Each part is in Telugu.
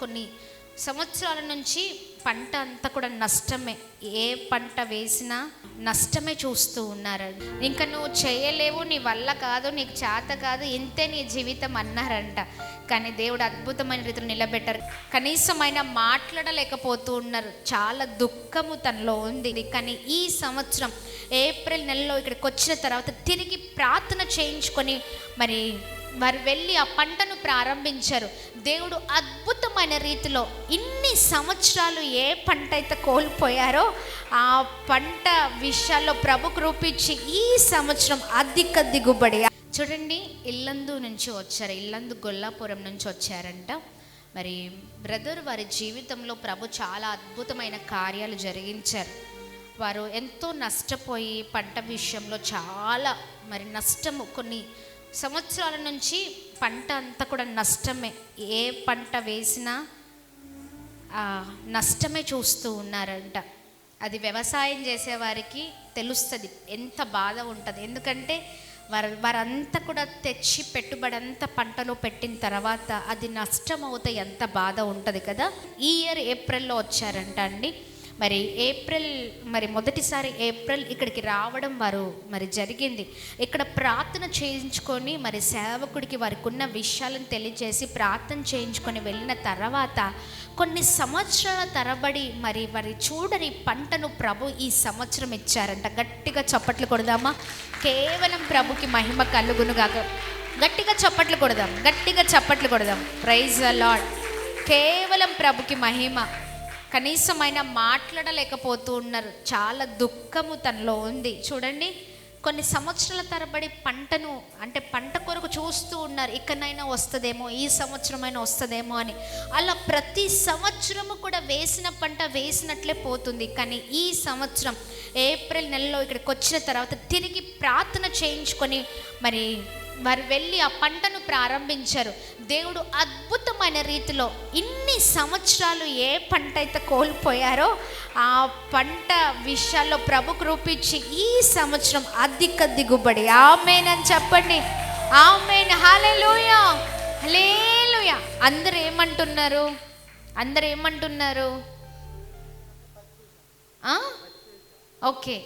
కొన్ని సంవత్సరాల నుంచి పంట అంతా కూడా నష్టమే. ఏ పంట వేసినా నష్టమే చూస్తూ ఉన్నారు. ఇంకా నువ్వు చేయలేవు, నీ వల్ల కాదు, నీకు చేత కాదు, ఇంతే నీ జీవితం అన్నారంట. కానీ దేవుడు అద్భుతమైన రీతిలో నిలబెట్టారు. కనీసం ఆయన మాట్లాడలేకపోతూ ఉన్నారు. చాలా దుఃఖము తనలో ఉంది. కానీ ఈ సంవత్సరం ఏప్రిల్ నెలలో ఇక్కడికి వచ్చిన తర్వాత తిరిగి ప్రార్థన చేయించుకొని మరి వారు వెళ్ళి ఆ పంటను ప్రారంభించారు. దేవుడు అద్భుతమైన రీతిలో ఇన్ని సంవత్సరాలు ఏ పంట అయితే కోల్పోయారో ఆ పంట విషయాల్లో ప్రభు కృపించి ఈ సంవత్సరం అధిక దిగుబడి. చూడండి, ఇల్లందు నుంచి వచ్చారు, ఇల్లందు గొల్లాపురం నుంచి వచ్చారంట. మరి బ్రదర్ వారి జీవితంలో ప్రభు చాలా అద్భుతమైన కార్యాలు జరిగించారు. వారు ఎంతో నష్టపోయి పంట విషయంలో చాలా మరి నష్టము, కొన్ని సంవత్సరాల నుంచి పంట అంతా కూడా నష్టమే. ఏ పంట వేసినా నష్టమే చూస్తూ ఉన్నారంట. అది వ్యవసాయం చేసేవారికి తెలుస్తుంది ఎంత బాధ ఉంటుంది. ఎందుకంటే వారంతా కూడా తెచ్చి పెట్టుబడి అంతా పంటలో పెట్టిన తర్వాత అది నష్టం అవుతే ఎంత బాధ ఉంటుంది కదా. ఈ ఇయర్ ఏప్రిల్లో వచ్చారంట అండి. మరి ఏప్రిల్ మొదటిసారి ఏప్రిల్ ఇక్కడికి రావడం వారు మరి జరిగింది. ఇక్కడ ప్రార్థన చేయించుకొని మరి సేవకుడికి వారికి ఉన్న విషయాలను తెలియజేసి ప్రార్థన చేయించుకొని వెళ్ళిన తర్వాత కొన్ని సంవత్సరాల తరబడి మరి చూడని పంటను ప్రభు ఈ సంవత్సరం ఇచ్చారంట. గట్టిగా చప్పట్లు కొడదామా? కేవలం ప్రభుకి మహిమ కలుగునుగాక. గట్టిగా చప్పట్లు కొడదాం, గట్టిగా చప్పట్లు కొడదాం. Praise the lord. కేవలం ప్రభుకి మహిమ. కనీసం ఆయన మాట్లాడలేకపోతూ ఉన్నారు. చాలా దుఃఖము తనలో ఉంది. చూడండి, కొన్ని సంవత్సరాల తరబడి పంటను అంటే పంట కొరకు చూస్తూ ఉన్నారు. ఇకనైనా వస్తుందేమో, ఈ సంవత్సరమైనా వస్తుందేమో అని. అలా ప్రతి సంవత్సరము కూడా వేసిన పంట వేసినట్లే పోతుంది. కానీ ఈ సంవత్సరం ఏప్రిల్ నెలలో ఇక్కడికి వచ్చిన తర్వాత తిరిగి ప్రార్థన చేయించుకొని మరి వారు వెళ్ళి ఆ పంటను ప్రారంభించారు. దేవుడు అద్భుతమైన రీతిలో ఇన్ని సంవత్సరాలు ఏ పంట అయితే కోల్పోయారో ఆ పంట విషయాల్లో ప్రభు కృపించి ఈ సంవత్సరం అధిక దిగుబడి. ఆమేన్ అని చెప్పండి. ఆమేన్. హల్లెలూయా, హల్లెలూయా. అందరూ ఏమంటున్నారు? ఓకే,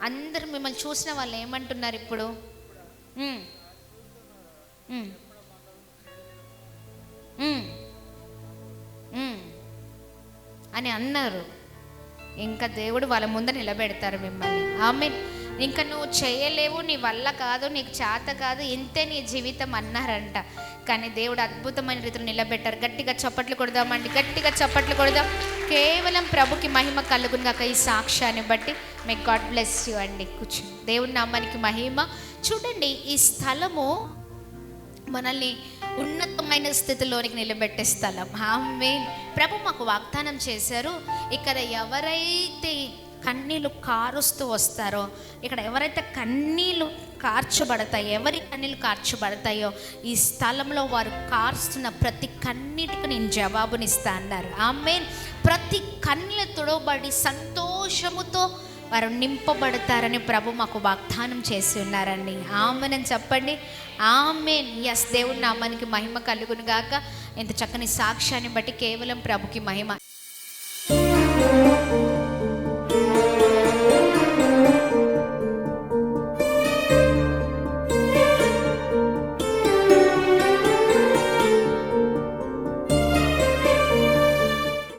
అందరు మిమ్మల్ని చూసిన వాళ్ళు ఏమంటున్నారు ఇప్పుడు? అని అన్నారు. ఇంకా దేవుడు వాళ్ళ ముందు నిలబెడతారు మిమ్మల్ని. ఆమేన్. ఇంకా నువ్వు చేయలేవు, నీ వల్ల కాదు, నీకు చేత కాదు, ఇంతే నీ జీవితం అన్నారంట. కానీ దేవుడు అద్భుతమైన రీతిలో నిలబెట్టారు. గట్టిగా చప్పట్లు కొడదామండి, గట్టిగా చప్పట్లు కొడదాం. కేవలం ప్రభుకి మహిమ కలుగునుగాక. ఈ సాక్ష్యాన్ని బట్టి మే గాడ్ బ్లెస్ యూ అండి. కూర్చోండి. దేవుని నామానికి మహిమ. చూడండి, ఈ స్థలము మనల్ని ఉన్నతమైన స్థితిలోనికి నిలబెట్టే స్థలం. ఆమేన్. ప్రభు మాకు వాగ్దానం చేశారు, ఇక్కడ ఎవరైతే కన్నీళ్ళు కారుస్తూ వస్తారో, ఇక్కడ ఎవరైతే కన్నీళ్ళు కార్చబడతాయో, ఎవరి కన్నీళ్ళు కార్చబడతాయో ఈ స్థలంలో వారు కారుస్తున్న ప్రతి కన్నీటికి నేను జవాబునిస్తా అన్నారు. ఆమేన్. ప్రతి కన్నీళ్ళు తుడవబడి సంతోషముతో వారు నింపబడతారని ప్రభు మాకు వాగ్దానం చేసి ఉన్నారండి. ఆమేన్ అని చెప్పండి. ఆమేన్. ఎస్, దేవుని నామానికి మహిమ కలుగును గాక. ఇంత చక్కని సాక్ష్యాన్ని బట్టి కేవలం ప్రభుకి మహిమ.